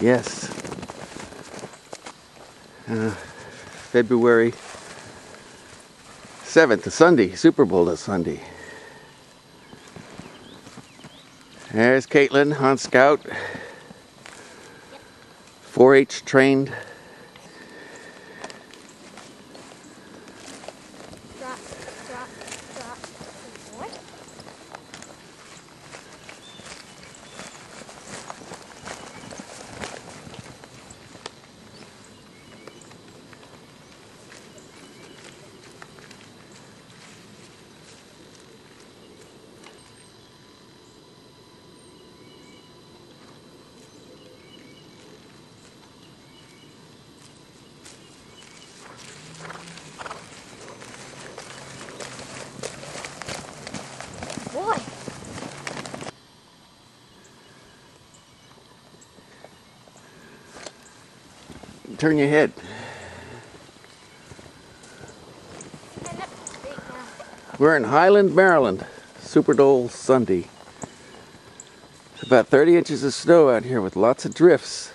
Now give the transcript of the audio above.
Yes. February 7th, a Sunday. Super Bowl is Sunday. There's Caitlin on Scout. 4-H trained. Drop, drop, drop. What? Boy. Turn your head. Stand up straight now. We're in Highland, Maryland. Super Bowl Sunday. It's about 30 inches of snow out here with lots of drifts.